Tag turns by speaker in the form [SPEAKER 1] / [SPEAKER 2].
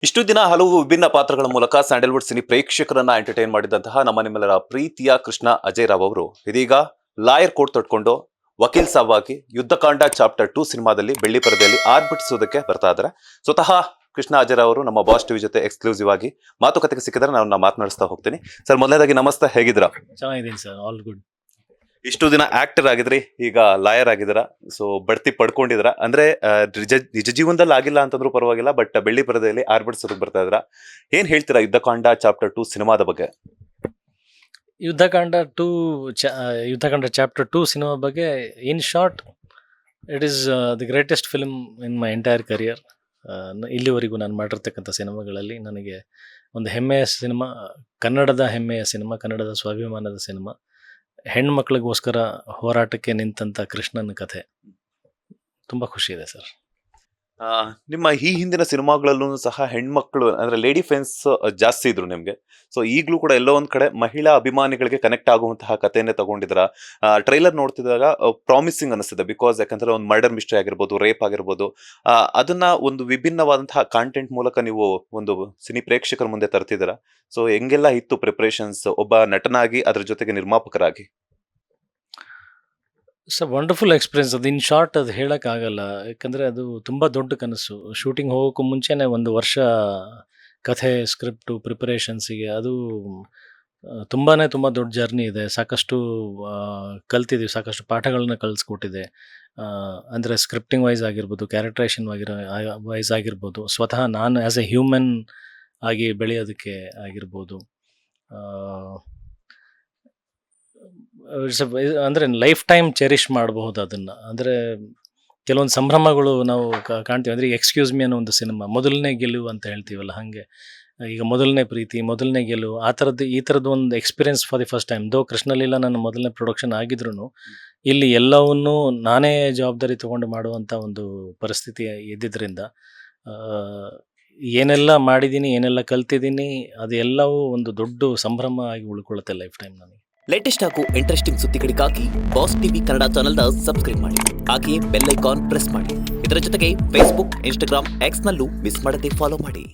[SPEAKER 1] ಇಷ್ಟು ದಿನ ಹಲವು ವಿಭಿನ್ನ ಪಾತ್ರಗಳ ಮೂಲಕ ಸ್ಯಾಂಡಲ್ವುಡ್ ಸಿನಿ ಪ್ರೇಕ್ಷಕರನ್ನ ಎಂಟರ್ಟೈನ್ ಮಾಡಿದಂತಹ ನಮ್ಮ ನಿಮ್ಮೆಲ್ಲರ ಪ್ರೀತಿಯ ಕೃಷ್ಣ ಅಜಯ್ ರಾವ್ ಅವರು ಇದೀಗ ಲಾಯರ್ ಕೋಟ್ ತೊಟ್ಕೊಂಡು ವಕೀಲ್ ಸಾಬ್ ಆಗಿ ಯುದ್ಧಕಾಂಡ ಚಾಪ್ಟರ್ 2 ಸಿನಿಮಾದಲ್ಲಿ ಬೆಳ್ಳಿ ಪರದೆಯಲ್ಲಿ ಆರ್ಭಟಿಸೋದಕ್ಕೆ ಬರ್ತಾ ಇದ್ದಾರೆ. ಸ್ವತಃ ಕೃಷ್ಣ ಅಜಯ್ ರಾವ್ ಅವರು ನಮ್ಮ ಬಾಸ್ ಟಿವಿ ಜೊತೆ ಎಕ್ಸ್ಕ್ಲೂಸಿವ್ ಆಗಿ ಮಾತುಕತೆಗೆ ಸಿಕ್ಕಿದ್ರೆ ನಾನು ಮಾತನಾಡಿಸ್ತಾ ಹೋಗ್ತೀನಿ. ಸರ್, ಮೊದಲನೇದಾಗಿ ನಮಸ್ತೆ, ಹೇಗಿದ್ದೀರಾ?
[SPEAKER 2] ಚೆನ್ನಾಗಿದ್ದೀನಿ ಸರ್, ಆಲ್ ಗುಡ್.
[SPEAKER 1] ಇಷ್ಟು ದಿನ ಆಕ್ಟರ್ ಆಗಿದ್ರಿ, ಈಗ ಲಾಯರ್ ಆಗಿದ್ದೀರಾ. ಸೊ ಬಡ್ತಿ ಪಡ್ಕೊಂಡಿದ್ರ ಅಂದ್ರೆ ನಿಜ ಜೀವನದಲ್ಲಿ ಆಗಿಲ್ಲ ಅಂತಂದ್ರೂ ಪರವಾಗಿಲ್ಲ, ಬಟ್ ಬೆಳ್ಳಿ ಪರದೆಯಲ್ಲಿ ಆರ್ಭಟಿಸೋದಕ್ಕೆ ಬರ್ತಾ ಇದ್ರ. ಏನ್ ಹೇಳ್ತೀರಾ ಯುದ್ಧಕಾಂಡ ಚಾಪ್ಟರ್ 2 ಸಿನಿಮಾದ ಬಗ್ಗೆ?
[SPEAKER 2] ಯುದ್ಧಕಾಂಡ ಚಾಪ್ಟರ್ 2 ಸಿನಿಮಾ ಬಗ್ಗೆ in short, it is the greatest film in my entire career. ಇಲ್ಲಿವರೆಗೂ ನಾನು ಮಾಡಿರ್ತಕ್ಕಂಥ ಸಿನಿಮಾಗಳಲ್ಲಿ ನನಗೆ ಒಂದು ಹೆಮ್ಮೆಯ ಸಿನಿಮಾ, ಕನ್ನಡದ ಹೆಮ್ಮೆಯ ಸಿನಿಮಾ, ಕನ್ನಡದ ಸ್ವಾಭಿಮಾನದ ಸಿನಿಮಾ, ಹೆಣ್ಮಕ್ಳಿಗೋಸ್ಕರ ಹೋರಾಟಕ್ಕೆ ನಿಂತಂಥ ಕೃಷ್ಣನ ಕಥೆ. ತುಂಬ ಖುಷಿ ಇದೆ ಸರ್.
[SPEAKER 1] ನಿಮ್ಮ ಈ ಹಿಂದಿನ ಸಿನಿಮಾಗಳಲ್ಲೂ ಸಹ ಹೆಣ್ಮಕ್ಳು ಅಂದ್ರೆ ಲೇಡಿ ಫ್ಯಾನ್ಸ್ ಜಾಸ್ತಿ ಇದ್ರು ನಿಮ್ಗೆ. ಸೊ ಈಗಲೂ ಕೂಡ ಎಲ್ಲೋ ಒಂದ್ ಕಡೆ ಮಹಿಳಾ ಅಭಿಮಾನಿಗಳಿಗೆ ಕನೆಕ್ಟ್ ಆಗುವಂತಹ ಕಥೆಯನ್ನೇ ತಗೊಂಡಿದ್ರ. ಟ್ರೈಲರ್ ನೋಡ್ತಿದ್ದಾಗ ಪ್ರಾಮಿಸಿಂಗ್ ಅನಿಸ್ತದೆ. ಬಿಕಾಸ್ ಯಾಕಂದ್ರೆ ಒಂದು ಮರ್ಡರ್ ಮಿಸ್ಟ್ರಿ ಆಗಿರ್ಬೋದು, ರೇಪ್ ಆಗಿರ್ಬೋದು, ಅದನ್ನ ಒಂದು ವಿಭಿನ್ನವಾದಂತಹ ಕಾಂಟೆಂಟ್ ಮೂಲಕ ನೀವು ಒಂದು ಸಿನಿ ಪ್ರೇಕ್ಷಕರ ಮುಂದೆ ತರ್ತಿದ್ದೀರಾ. ಸೊ ಹೆಂಗೆಲ್ಲ ಇತ್ತು ಪ್ರಿಪರೇಷನ್ಸ್ ಒಬ್ಬ ನಟನಾಗಿ, ಅದ್ರ ಜೊತೆಗೆ ನಿರ್ಮಾಪಕರಾಗಿ?
[SPEAKER 2] Wonderful experience. ಅದು ಇನ್ ಶಾರ್ಟ್ ಅದು ಹೇಳೋಕ್ಕಾಗಲ್ಲ, ಯಾಕಂದರೆ ಅದು ತುಂಬ ದೊಡ್ಡ ಕನಸು. ಶೂಟಿಂಗ್ ಹೋಗೋಕ್ಕೂ ಮುಂಚೆನೇ ಒಂದು ವರ್ಷ ಕಥೆ, ಸ್ಕ್ರಿಪ್ಟು, ಪ್ರಿಪರೇಷನ್ಸಿಗೆ ಅದು ತುಂಬಾ ತುಂಬ ದೊಡ್ಡ ಜರ್ನಿ ಇದೆ. ಸಾಕಷ್ಟು ಕಲ್ತಿದ್ದೀವಿ, ಸಾಕಷ್ಟು ಪಾಠಗಳನ್ನ ಕಲಿಸ್ಕೊಟ್ಟಿದೆ. ಅಂದರೆ ಸ್ಕ್ರಿಪ್ಟಿಂಗ್ ವೈಸ್ ಆಗಿರ್ಬೋದು, ಕ್ಯಾರೆಕ್ಟ್ರೇಷನ್ ವೈಸ್ ಆಗಿರ್ಬೋದು, ಸ್ವತಃ ನಾನು ಆ್ಯಸ್ ಎ ಹ್ಯೂಮನ್ ಆಗಿ ಬೆಳೆಯೋದಕ್ಕೆ ಆಗಿರ್ಬೋದು. ಅಂದರೆ ಲೈಫ್ ಟೈಮ್ ಚೆರಿಷ್ ಮಾಡಬಹುದು ಅದನ್ನು. ಅಂದರೆ ಕೆಲವೊಂದು ಸಂಭ್ರಮಗಳು ನಾವು ಕಾಣ್ತೀವಿ. ಅಂದರೆ ಎಕ್ಸ್ಕ್ಯೂಸ್ ಮಿ ಅನ್ನೋ ಒಂದು ಸಿನಿಮಾ, ಮೊದಲನೇ ಗೆಲುವು ಅಂತ ಹೇಳ್ತೀವಲ್ಲ, ಹಾಗೆ ಈಗ ಮೊದಲನೇ ಪ್ರೀತಿ, ಮೊದಲನೇ ಗೆಲುವು, ಈ ಥರದ್ದು ಒಂದು experience for the first time. ದೋ ಕೃಷ್ಣಲೀಲಾ ನನ್ನ ಮೊದಲನೇ ಪ್ರೊಡಕ್ಷನ್ ಆಗಿದ್ರು ಇಲ್ಲಿ ಎಲ್ಲವನ್ನೂ ನಾನೇ ಜವಾಬ್ದಾರಿ ತೊಗೊಂಡು ಮಾಡುವಂಥ ಒಂದು ಪರಿಸ್ಥಿತಿ ಇದ್ದಿದ್ದರಿಂದ ಏನೆಲ್ಲ ಮಾಡಿದ್ದೀನಿ, ಏನೆಲ್ಲ ಕಲ್ತಿದ್ದೀನಿ, ಅದೆಲ್ಲವೂ ಒಂದು ದೊಡ್ಡ ಸಂಭ್ರಮ ಆಗಿ ಉಳ್ಕೊಳ್ಳುತ್ತೆ ಲೈಫ್ ಟೈಮ್ ನನಗೆ.
[SPEAKER 3] ಲೇಟೆಸ್ಟ್ ಹಾಗೂ ಇಂಟ್ರೆಸ್ಟಿಂಗ್ ಸುದ್ದಿಗಳಿಗಾಗಿ ಬಾಸ್ ಟಿವಿ ಕನ್ನಡ ಚಾನೆಲ್ನ ಸಬ್ಸ್ಕ್ರೈಬ್ ಮಾಡಿ. ಹಾಗೆಯೇ ಬೆಲ್ ಐಕಾನ್ ಪ್ರೆಸ್ ಮಾಡಿ. ಇದರ ಜೊತೆಗೆ ಫೇಸ್ಬುಕ್, ಇನ್ಸ್ಟಾಗ್ರಾಮ್, ಎಕ್ಸ್ನಲ್ಲೂ ಮಿಸ್ ಮಾಡದೆ ಫಾಲೋ ಮಾಡಿ.